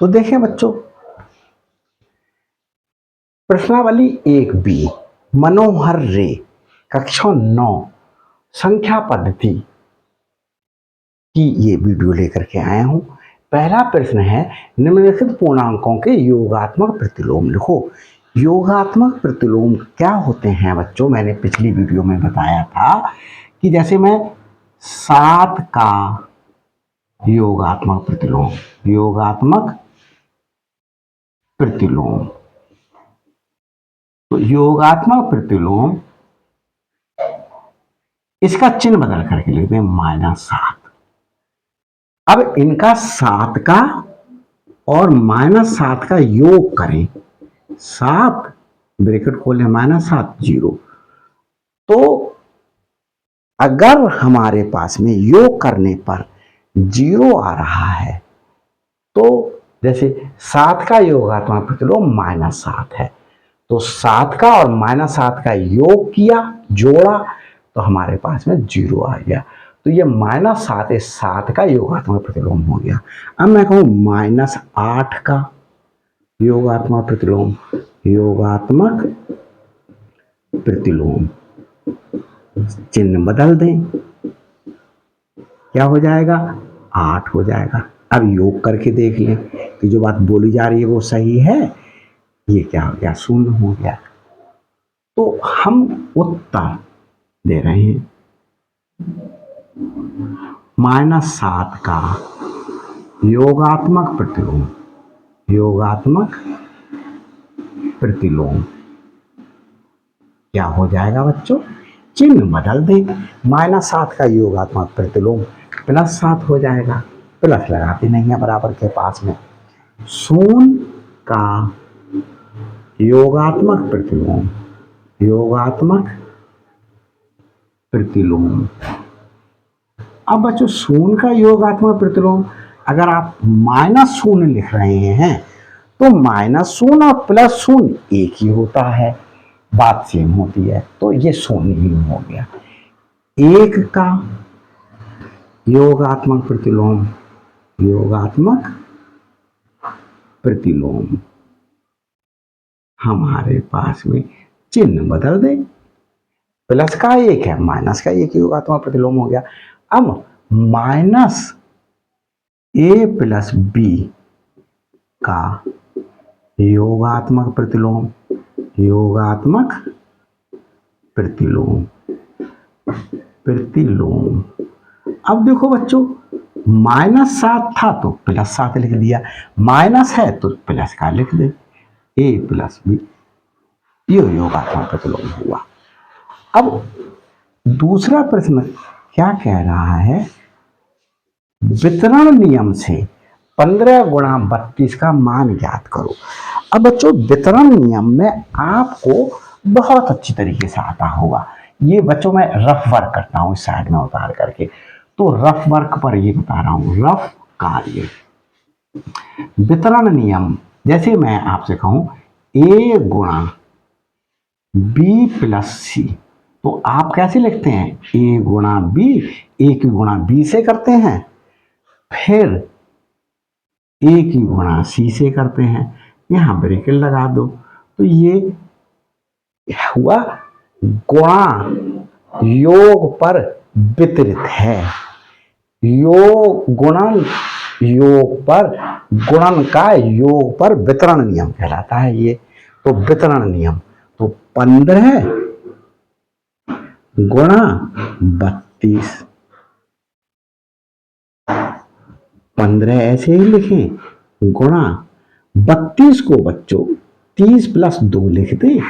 तो देखें बच्चों, प्रश्नावली 1B मनोहर रे कक्षा 9 संख्या पद्धति की ये वीडियो लेकर के आया हूं। पहला प्रश्न है, निम्नलिखित पूर्णांकों के योगात्मक प्रतिलोम लिखो। योगात्मक प्रतिलोम क्या होते हैं बच्चों? मैंने पिछली वीडियो में बताया था कि जैसे मैं 7 का योगात्मक प्रतिलोम, योगात्मक प्रतिलोम, तो योगात्मक प्रतिलोम इसका चिन्ह बदल करके लिखते हैं -7। अब इनका 7 का और -7 का योग करें, 7 ब्रैकेट खोलें -7 0। तो अगर हमारे पास में योग करने पर 0 आ रहा है तो जैसे 7 का योगात्मक प्रतिलोम -7 है, तो 7 का और -7 का योग किया, जोड़ा, तो हमारे पास में 0 आ गया। तो ये -7 इस 7 का योगात्मक प्रतिलोम हो गया। अब मैं कहूं -8 का योगात्मक प्रतिलोम, योगात्मक प्रतिलोम, चिन्ह बदल दें, क्या हो जाएगा? 8 हो जाएगा। अब योग करके देख लें कि जो बात बोली जा रही है वो सही है। ये क्या हो गया? 0 हो गया। तो हम उत्तर दे रहे हैं -7 का योगात्मक प्रतिलोम, योगात्मक प्रतिलोम क्या हो जाएगा बच्चों? चिन्ह बदल दें, -7 का योगात्मक प्रतिलोम +7 हो जाएगा। प्लस लगाते नहीं है बराबर के पास में। 0 का योगात्मक प्रतिलोम, योगात्मक प्रतिलोम। अब बच्चों 0 का योगात्मक प्रतिलोम अगर आप -0 लिख रहे हैं तो -0 और +0 एक ही होता है, बात सेम होती है, तो ये 0 ही हो गया। 1 का योगात्मक प्रतिलोम, योगात्मक प्रतिलोम हमारे पास में चिन्ह बदल दे, प्लस का 1 है, माइनस का 1 योगात्मक प्रतिलोम हो गया। अब -a+b का योगात्मक प्रतिलोम, योगात्मक प्रतिलोम, प्रतिलोम। अब देखो बच्चों, -7 था तो +7 लिख दिया, माइनस है तो प्लस का लिख दे, a+b, ये योगात्मक प्रतिलोम हुआ। अब दूसरा प्रश्न क्या कह रहा है? वितरण नियम से 15 × 32 का मान ज्ञात करो। अब बच्चों वितरण नियम में आपको बहुत अच्छी तरीके से आता होगा। ये बच्चों मैं रफ वर्क करता हूँ इस साइड में उतार करके, तो रफ वर्क पर ये बता रहा हूँ, रफ कार्य। वितरण नियम, जैसे मैं आपसे कहूं a × b + c, तो आप कैसे लिखते हैं? a × b, a की गुणा b से करते हैं, फिर a की गुणा c से करते हैं, यहां ब्रैकेट लगा दो, तो ये हुआ गुणा योग पर वितरित है, योग गुणन योग पर, गुणन का योग पर वितरण नियम कहलाता है ये। तो वितरण नियम, तो 15 × 32, 15 ऐसे ही लिखें, गुणा 32 को बच्चों 30 + 2 लिख दें।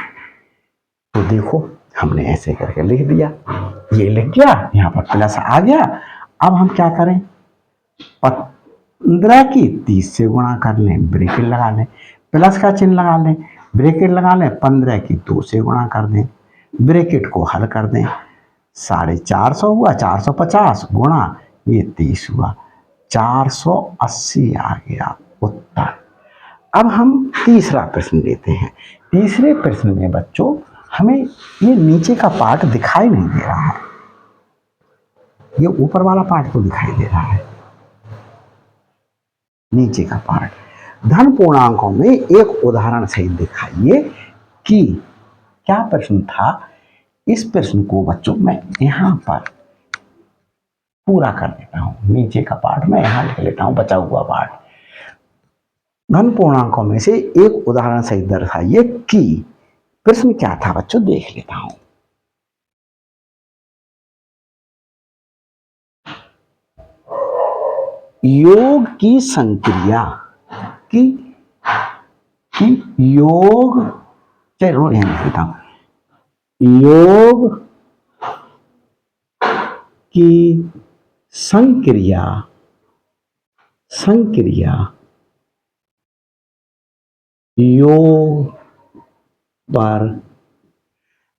तो देखो हमने ऐसे करके लिख दिया, ये लिख गया, यहां पर प्लस आ गया। अब हम क्या करें? 15 की 30 से गुणा कर लें, ब्रैकेट लगा लें, प्लस का चिन्ह लगा लें, ब्रैकेट लगा लें, 15 की 2 से गुणा कर दें, ब्रैकेट को हल कर दें, 450 हुआ, 450 गुणा ये 30 हुआ, 480 आ गया उत्तर। अब हम तीसरा प्रश्न लेते हैं। तीसरे प्रश्न में बच्चों हमें ये नीचे का पार्ट दिखाई नहीं दे रहा है, ये ऊपर वाला पार्ट तो दिखाई दे रहा है, नीचे का पार्ट। धन पूर्णांकों में एक उदाहरण सहित दिखाइए कि, क्या प्रश्न था। इस प्रश्न को बच्चों मैं यहां पर पूरा कर देता हूं, नीचे का पार्ट मैं यहां लिख लेता हूं, बचा हुआ पार्ट। धन पूर्णांकों में से एक उदाहरण सहित दर्शाइए कि, प्रश्न क्या था बच्चों, देख लेता हूं। योग की संक्रिया की योग, चलो यहां लिख लेता हूं, योग की संक्रिया योग पर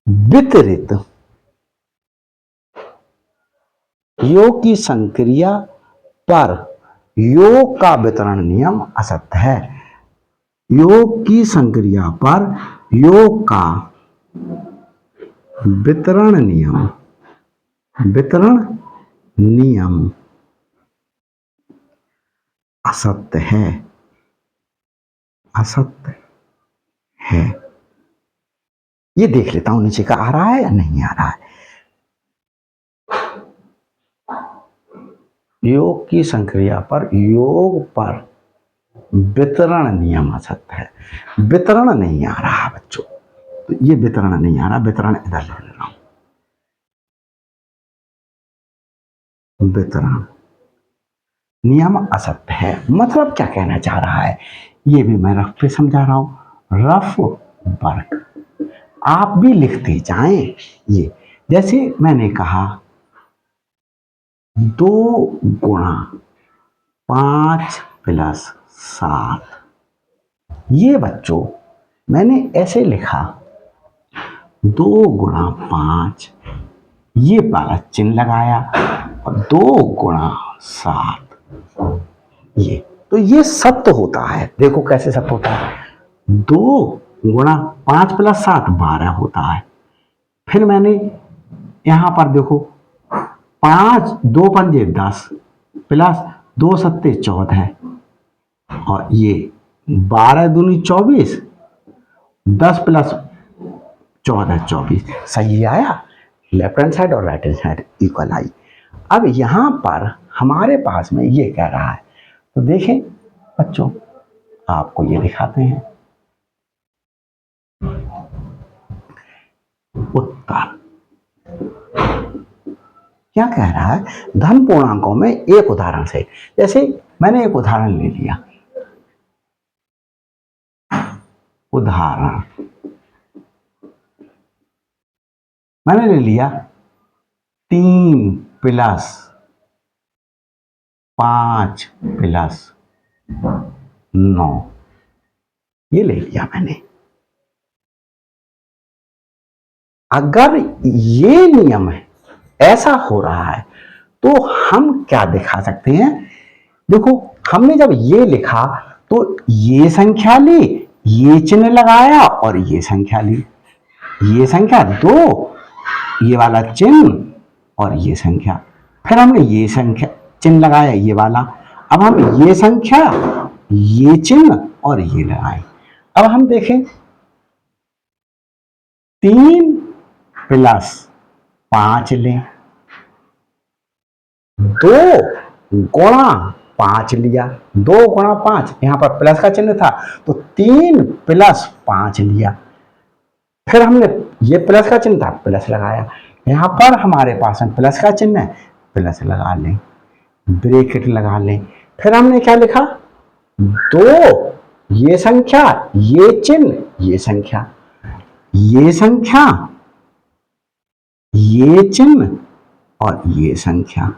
वितरित, योग की संक्रिया पर योग का वितरण नियम असत्य है। योग की संक्रिया पर योग का वितरण नियम असत्य है। ये देख लेता हूं नीचे का आ रहा है या नहीं आ रहा है। योग की संक्रिया पर योग पर वितरण नियम असत्य है। वितरण नहीं आ रहा बच्चों, तो ये वितरण नहीं आ रहा, वितरण इधर ले रहा हूं। वितरण नियम असत्य है, मतलब क्या कहना चाह रहा है, ये भी मैं रफ पे समझा रहा हूं। रफ वर्क आप भी लिखते जाएं। ये जैसे मैंने कहा 2 गुणा 5 प्लस 7, ये बच्चों मैंने ऐसे लिखा 2 गुणा 5, ये वाला चिन्ह लगाया, और 2 गुणा 7, ये तो ये सत्य होता है। देखो कैसे सत्य होता है, 2 गुणा 5 प्लस 7 12 होता है। फिर मैंने यहां पर देखो 5 2 पंजे 10 प्लस 2 सत्ते 14, और ये 12 दूनी 24, 10 प्लस 14 24, सही आया। लेफ्ट हैंड साइड और राइट हैंड साइड इक्वल आई। अब यहां पर हमारे पास में ये कह रहा है, तो देखें बच्चों आपको ये दिखाते हैं उत्तर। क्या कह रहा है, धन पूर्णांकों में एक उदाहरण से, जैसे मैंने एक उदाहरण ले लिया, उदाहरण मैंने ले लिया 3 प्लस 5 प्लस 9, ये ले लिया मैंने। अगर ये नियम है, ऐसा हो रहा है, तो हम क्या दिखा सकते हैं। देखो हमने जब ये लिखा तो ये संख्या ली, ये चिन्ह लगाया, और ये संख्या ली, ये संख्या 2, ये वाला चिन्ह और ये संख्या, फिर हमने ये संख्या चिन्ह लगाया, ये वाला, अब हम ये संख्या, ये चिन्ह और ये लगाए। अब हम देखें 3 प्लस 5 लें, 2 गुणा 5 लिया, 2 गुणा 5, यहां पर प्लस का चिन्ह था तो 3 प्लस 5 लिया, फिर हमने ये प्लस का चिन्ह था, प्लस लगाया, यहां पर हमारे पास में प्लस का चिन्ह है, प्लस लगा लें, ब्रैकेट लगा लें, फिर हमने क्या लिखा 2, ये संख्या, ये चिन्ह, ये संख्या, ये संख्या, ये चिन्ह और ये संख्या,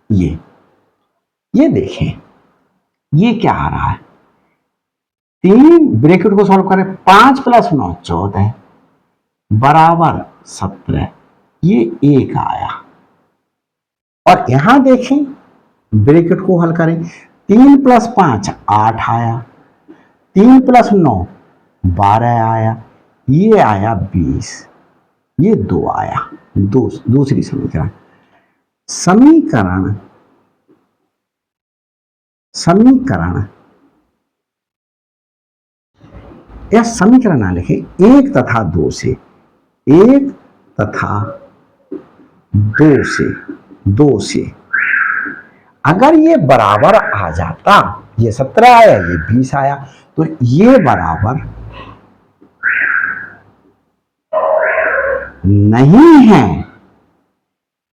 ये देखें ये क्या आ रहा है, 3 ब्रैकेट को सॉल्व करें, 5 प्लस 9 14 बराबर 17, ये 1 आया। और यहां देखें ब्रैकेट को हल करें, 3 प्लस 5 8 आया, 3 प्लस 9 12 आया, ये आया 20, ये 2 आया। दूसरी समीकरण, समीकरण या समीकरण ना लिखे, एक तथा दो से, एक तथा दो से अगर ये बराबर आ जाता, ये 17 आया ये 20 आया, तो ये बराबर नहीं है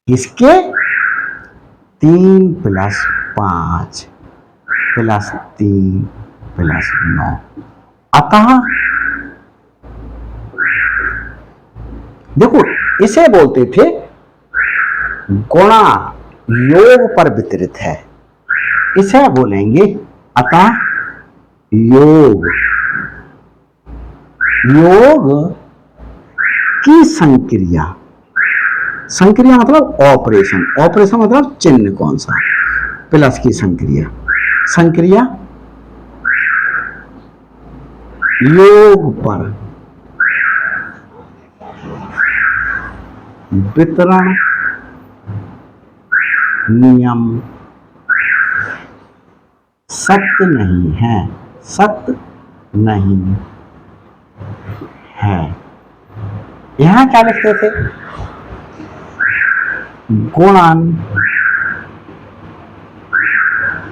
इसके 3 + 5 + 3 + 9। अतः देखो इसे बोलते थे गुणा, योग पर वितरित है, इसे बोलेंगे अतः योग, योग की संक्रिया, संक्रिया मतलब ऑपरेशन, ऑपरेशन मतलब चिन्ह कौन सा, प्लस की संक्रिया, संक्रिया योग पर वितरण नियम सत्य नहीं है, सत्य नहीं है। यहां क्या लिखते थे, गुणन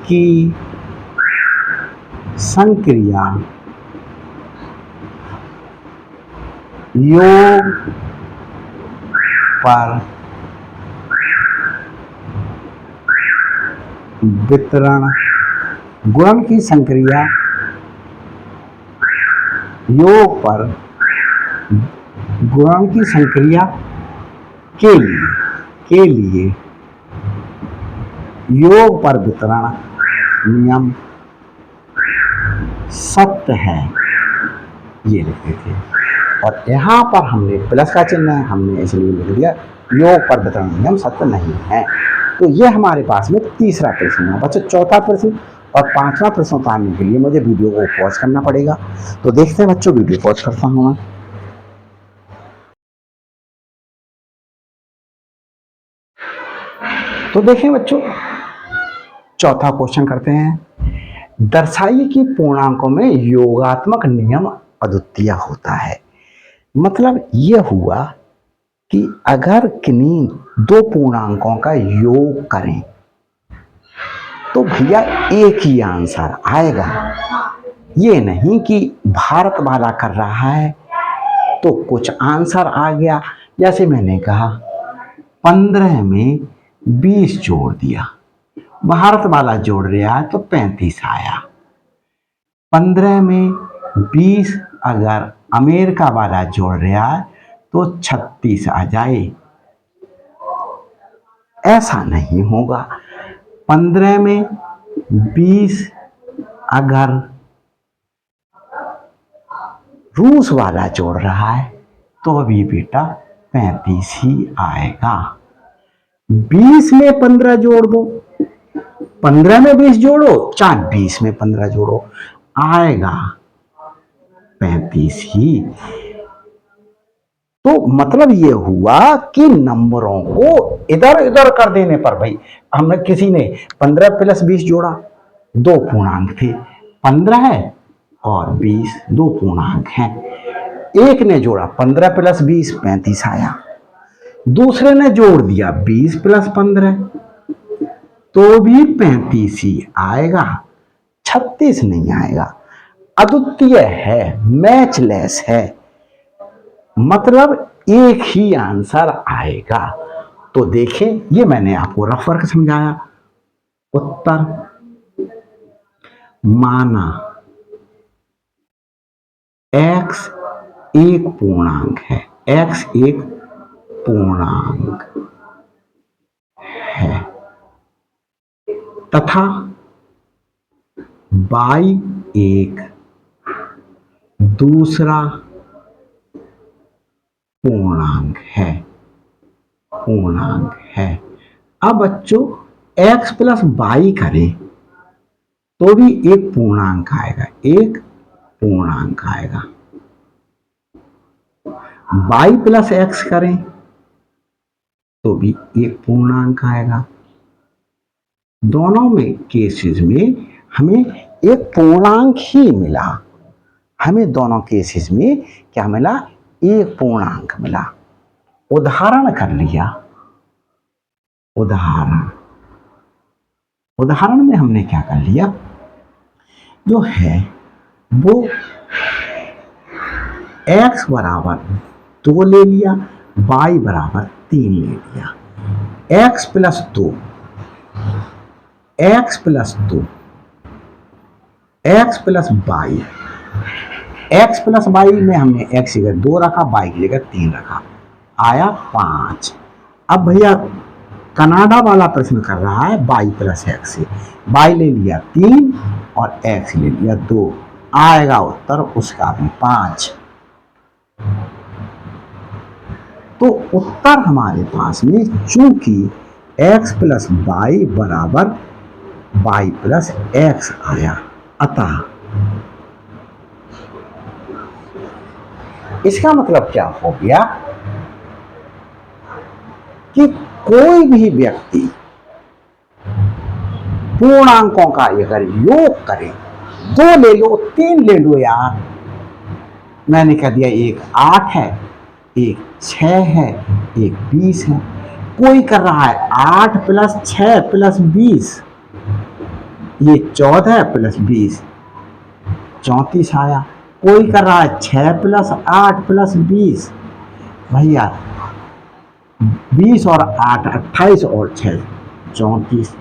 की संक्रिया योग पर वितरण, गुणन की संक्रिया योग पर, गुणन की संक्रिया के लिए योग पर वितरण नियम सत्य है, ये लिखते थे। और यहाँ पर हमने प्लस का चिन्ह है, हमने इसलिए लिख दिया योग पर वितरण नियम सत्य नहीं है। तो ये हमारे पास में तीसरा प्रश्न है बच्चों। चौथा प्रश्न और पांचवा प्रश्न उतारने के लिए मुझे वीडियो को पॉज करना पड़ेगा, तो देखते हैं बच्चों, वीडियो पॉज करता हूं मैं। तो देखें बच्चों, चौथा क्वेश्चन करते हैं, दर्शाइए कि पूर्णांकों में योगात्मक नियम अद्वितीय होता है। मतलब यह हुआ कि अगर किन्हीं दो पूर्णांकों का योग करें तो भैया एक ही आंसर आएगा। ये नहीं कि भारत वाला कर रहा है तो कुछ आंसर आ गया, जैसे मैंने कहा 15 में 20 जोड़ दिया, भारत वाला जोड़ रहा है तो 35 आया। 15 में 20 अगर अमेरिका वाला जोड़ रहा है तो 36 आ जाए, ऐसा नहीं होगा। 15 में 20 अगर रूस वाला जोड़ रहा है तो अभी बेटा 35 ही आएगा। 20 में 15 जोड़ दो, 15 में 20 जोड़ो, चाहे 20 में 15 जोड़ो, आएगा 35 ही। तो मतलब ये हुआ कि नंबरों को इधर उधर कर देने पर, भाई हमने किसी ने 15 + 20 जोड़ा, दो पूर्णांक थे, 15 है और 20 दो पूर्णांक हैं। एक ने जोड़ा 15 + 20 35 आया, दूसरे ने जोड़ दिया 20 + 15 तो भी 35 ही आएगा, 36 नहीं आएगा। अद्वितीय है, मैचलेस है, मतलब एक ही आंसर आएगा। तो देखें, ये मैंने आपको रफ वर्क समझाया। उत्तर माना x एक पूर्णांक है, x एक पूर्णांक है तथा y एक दूसरा पूर्णांक है, पूर्णांक है। अब बच्चों x + y करें तो भी एक पूर्णांक आएगा, एक पूर्णांक आएगा। y + x करें तो भी एक पूर्णांक आएगा। दोनों में केसेस में हमें एक पूर्णांक ही मिला, हमें दोनों केसेस में क्या मिला, एक पूर्णांक मिला। उदाहरण कर लिया, उदाहरण में हमने क्या कर लिया, जो है वो x बराबर 2 ले लिया, y बराबर 3 ले लिया। x plus 2, x plus y, x plus y में हमने x की जगह 2 रखा, y की जगह 3 रखा, आया 5। अब भैया कनाडा वाला प्रश्न कर रहा है y प्लस एक्स से, y ले लिया 3 और x ले लिया 2, आएगा उत्तर उसका भी 5। तो उत्तर हमारे पास में चूंकि x प्लस वाई बराबर y प्लस एक्स आया, अतः इसका मतलब क्या हो गया कि कोई भी व्यक्ति पूर्णांकों का अगर योग करे, 2 ले लो 3 ले लो यार, मैंने कह दिया एक 8 है, एक 6 है, एक 20 है। कोई कर रहा है 8 प्लस 6 प्लस 20, ये 14 प्लस 20 34 आया। कोई कर रहा है 6 प्लस 8 प्लस 20, भैया 20 और 8 28 और 6 34।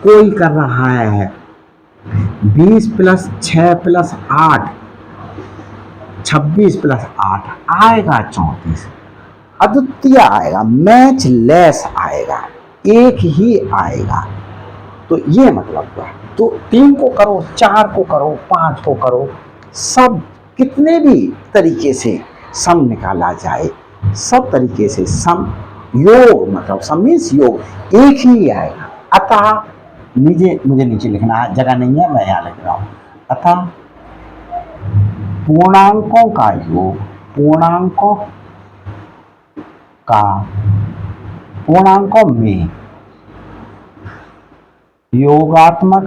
कोई कर रहा है 20 प्लस 6 प्लस 8 26 प्लस 8 आएगा 34। अद्वितीय आएगा, मैच लेस आएगा, एक ही आएगा। तो ये मतलब हुआ। तो 3 को करो, 4 को करो, 5 को करो, सब कितने भी तरीके से सम निकाला जाए, सब तरीके से सम योग, मतलब सम मीन्स योग एक ही आएगा। अतः मुझे नीचे लिखना है, जगह नहीं है, मैं यहाँ लिख रहा हूं। अतः पूर्णांकों का योग, पूर्णांकों में योगात्मक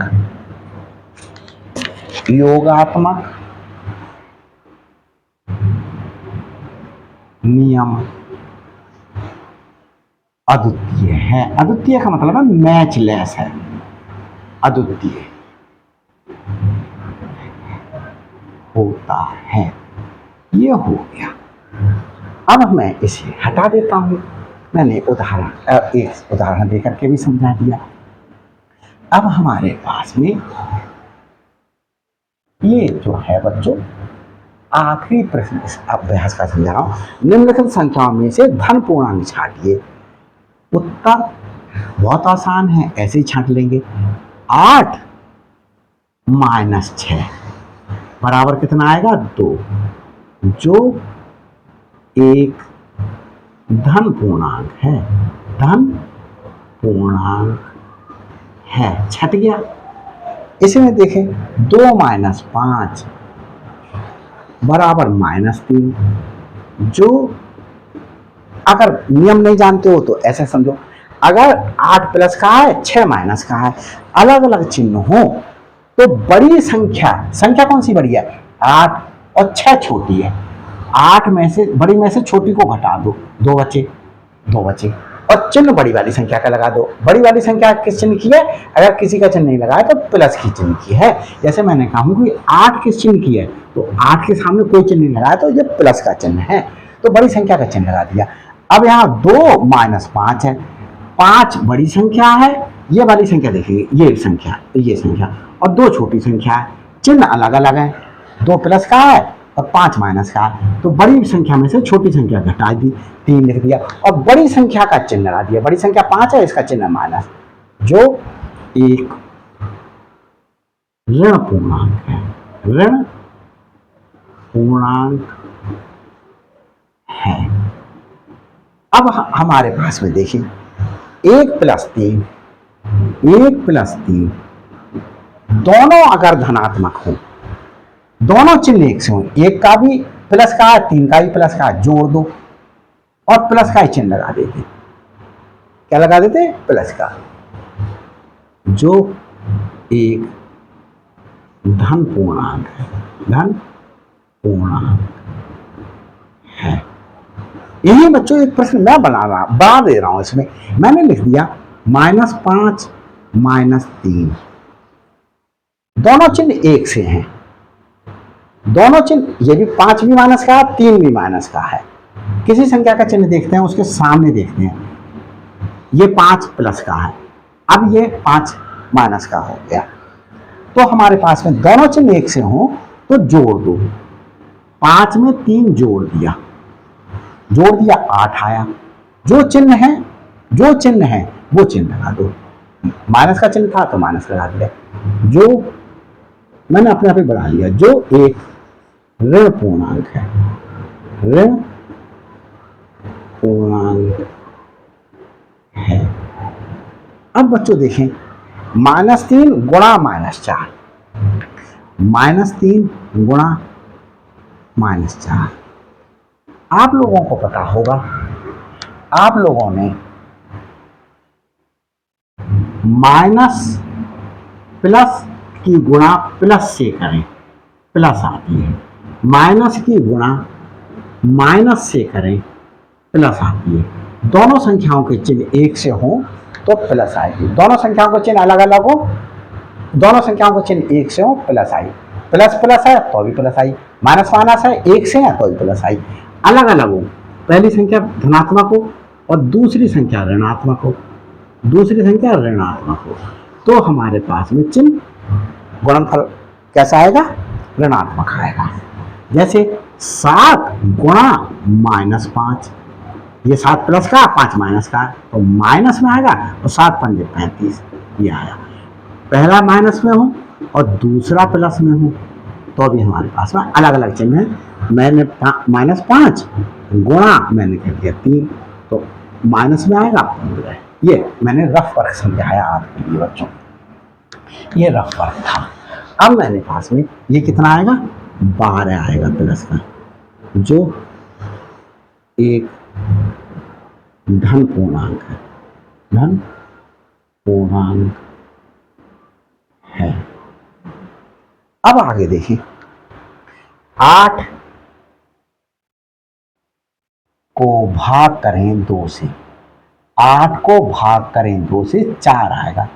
नियम अद्वितीय है। अद्वितीय का मतलब है मैचलेस है, अद्वितीय होता है। ये हो गया। अब मैं इसे हटा देता हूं। मैंने एक उदाहरण देकर के भी समझा दिया। अब हमारे पास में ये जो है बच्चों आखिरी प्रश्न इस अभ्यास का समझा रहा हूं। निम्नलिखित संख्याओं में से धन पूर्णांक छांटिए। उत्तर बहुत आसान है, ऐसे ही छांट लेंगे। 8 माइनस 6 बराबर कितना आएगा, 2, जो एक धन पूर्णांक है, धन पूर्णांक है। छट गया। इसमें देखें 2 माइनस 5 बराबर -3, जो अगर नियम नहीं जानते हो तो ऐसे समझो, अगर 8 प्लस का है 6 माइनस का है, अलग अलग चिन्ह हो तो बड़ी संख्या कौन सी बड़ी है, 8 और 6 छोटी है। 8 में से बड़ी में से छोटी को घटा दो, 2 बचे और चिन्ह बड़ी वाली संख्या का लगा दो। बड़ी वाली संख्या किस चिन्ह की है, अगर किसी का चिन्ह नहीं लगाया तो प्लस की चिन्ह की है। जैसे मैंने कहा कि 8 किस चिन्ह की है, तो 8 के सामने कोई चिन्ह नहीं लगाया तो ये प्लस का चिन्ह है, तो बड़ी संख्या का चिन्ह लगा दिया। अब यहाँ 2 माइनस 5 है, 5 बड़ी संख्या है, ये वाली संख्या देखिए, ये संख्या और 2 छोटी संख्या है, चिन्ह अलग अलग है, 2 प्लस का है और 5 माइनस का है, तो बड़ी संख्या में से छोटी संख्या घटा दी, 3 लिख दिया और बड़ी संख्या का चिन्ह लगा दिया। बड़ी संख्या 5 है, इसका चिन्ह माइनस, जो एक ऋण पूर्णांक है, ऋण पूर्णांक है। अब हमारे पास में देखिए 1 प्लस 3 दोनों अगर धनात्मक हो, दोनों चिन्ह एक से हो, एक का भी प्लस का है, 3 का भी प्लस का है, जोड़ दो और प्लस का ही चिन्ह लगा देते। क्या लगा देते, प्लस का, जो एक धन पूर्णांक है, धन पूर्णांक है। यही बच्चों एक प्रश्न मैं बना दे रहा हूं। इसमें मैंने लिख दिया -5 -3, दोनों चिन्ह एक से हैं, दोनों चिन्ह, ये भी 5 भी माइनस का है, 3 भी माइनस का है। किसी संख्या का चिन्ह देखते हैं, उसके सामने देखते हैं, ये 5 प्लस का है, अब ये 5 माइनस का हो गया, तो हमारे पास में दोनों चिन्ह एक से हों तो जोड़ दो। 5 में 3 जोड़ दिया, 8 आया। जो चिन्ह है वो चिन्ह लगा दो। माइनस का चिन्ह था तो माइनस लगा दिया, जो मैंने अपने आप ही बढ़ा लिया, जो एक ऋण पूर्णांक है, ऋण पूर्णांक है। अब बच्चों देखें, -3 गुणा -4, -3 गुणा -4, आप लोगों को पता होगा, आप लोगों ने माइनस प्लस की गुणा प्लस से करें, प्लस आती है, माइनस की गुणा माइनस से करें, प्लस आती है। दोनों संख्याओं के चिन्ह एक से हो तो प्लस आएगी, दोनों संख्याओं के चिन्ह अलग अलग हो, दोनों संख्याओं के चिन्ह एक से हो प्लस आई, प्लस प्लस है तो भी प्लस आई, माइनस माइनस है एक से है तो भी प्लस आई। अलग अलग हो, पहली संख्या धनात्मक हो और दूसरी संख्या ऋणात्मक हो, दूसरी संख्या ऋणात्मक हो, तो हमारे पास में चिन्ह गुणनफल कैसा आएगा, ऋणात्मक आएगा। जैसे 7 गुणा -5, ये 7 प्लस का 5 माइनस का, तो माइनस में आएगा, और 7 पंजे 35, ये आया। पहला माइनस में हो और दूसरा प्लस में हो तो भी हमारे पास में अलग अलग चिन्ह है। मैंने -5 गुणा मैंने कह दिया 3, तो माइनस में आएगा 15। ये मैंने रफ वर्क समझाया आपके लिए बच्चों, ये रफ वर्क था। अब मैंने पास में ये कितना आएगा, 12 आएगा प्लस का, जो एक धन पूर्णांक है, धन पूर्णांक है। अब आगे देखें, 8 को भाग करें 2 से, 8 को भाग करें 2 से 4 आएगा,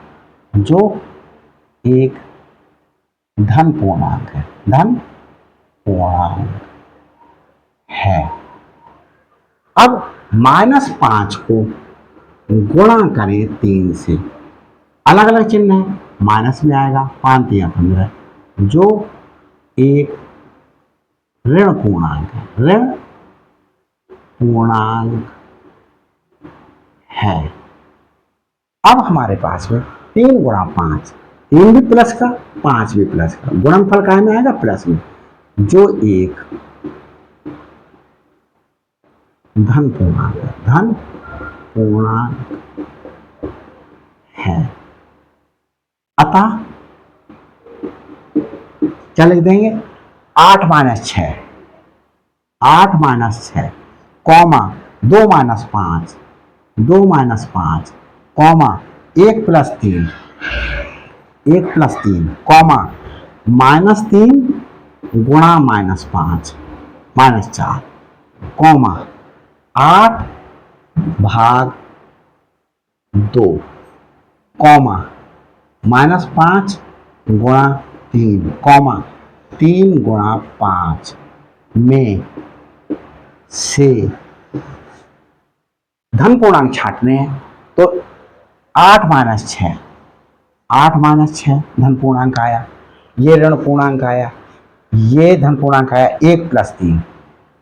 जो एक धन पूर्णांक है, धन पूर्णांक है। अब -5 को गुणा करें 3 से, अलग अलग चिन्ह है, माइनस में आएगा, 5 3 15, जो एक ऋण पूर्णांक है, ऋण पूर्णांक है। अब हमारे पास में 3 गुणा 5, 3 भी प्लस का 5 भी प्लस का, गुणनफल काय में आएगा, प्लस में, जो एक धन पूर्णांक है, धन पूर्णांक है। अतः क्या लिख देंगे, 8 - 6, 8 - 6, कॉमा 2 - 5, 2 - 5, कॉमा 1 + 3, 1 + 3, कॉमा -3 गुणा -5 -4, कॉमा 8 भाग 2, कॉमा -5 गुणा 3, कॉमा 3 गुणा 5 में से धन पूर्णांक छांटने हैं, तो 8 - 6, 8 - 6 धन पूर्णांक आया, ये ऋण पूर्णांक आया, ये धन पूर्णांक आया, 1 + 3,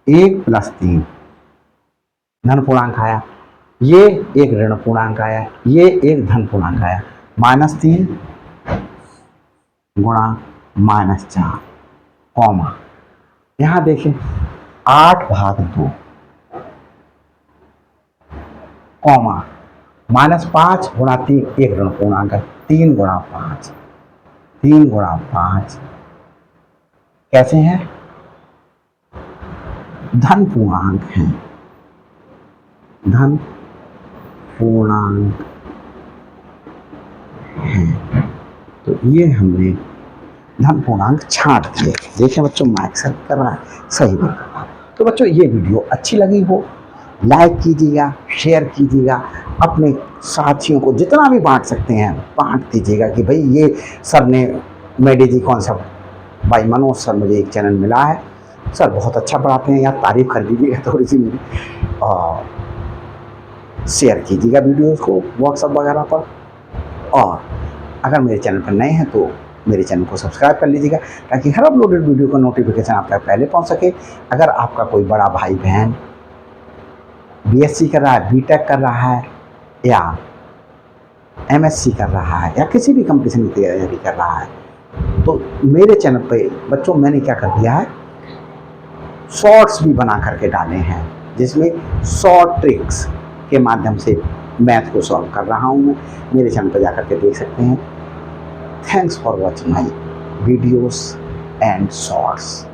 1 + 3 धन पूर्णांक आया, ये एक ऋण पूर्णांक आया, ये एक धन पूर्णांक आया, -3 गुणा -4, कॉमा यहां देखें 8 भाग 2, कॉमा -5 गुणा 3, एक ऋण पूर्णांक है, 3 गुणा 5, 3 गुणा 5 कैसे हैं, धन पूर्णांक है, धन पूर्णांक है। तो ये हमने धन पूर्णांक छांट दिए। देखिए बच्चों माइक सेट कर रहा है, सही भी कर रहा है। तो बच्चों ये वीडियो अच्छी लगी हो लाइक कीजिएगा, शेयर कीजिएगा, अपने साथियों को जितना भी बांट सकते हैं बांट दीजिएगा कि भाई ये सर ने मेडिजी कॉन्सेप्ट बाई मनोज सर मुझे एक चैनल मिला है, सर बहुत अच्छा पढ़ाते हैं, यार तारीफ कर लीजिएगा थोड़ी सी मेरी, और शेयर कीजिएगा वीडियोस को व्हाट्सएप वगैरह पर। और अगर मेरे चैनल पर नए हैं तो मेरे चैनल को सब्सक्राइब कर लीजिएगा ताकि हर अपलोडेड वीडियो का नोटिफिकेशन आप तक पहले पहुंच सके। अगर आपका कोई बड़ा भाई बहन बीएससी कर रहा है, बीटेक कर रहा है, या एमएससी कर रहा है, या किसी भी कंपटीशन की तैयारी कर रहा है, तो मेरे चैनल पे बच्चों मैंने क्या कर दिया है, शॉर्ट्स भी बना करके डाले हैं जिसमें शॉर्ट ट्रिक्स के माध्यम से मैथ को सॉल्व कर रहा हूँ मैं। मेरे चैनल पर जाकर के देख सकते हैं। Thanks for watching my videos and shorts.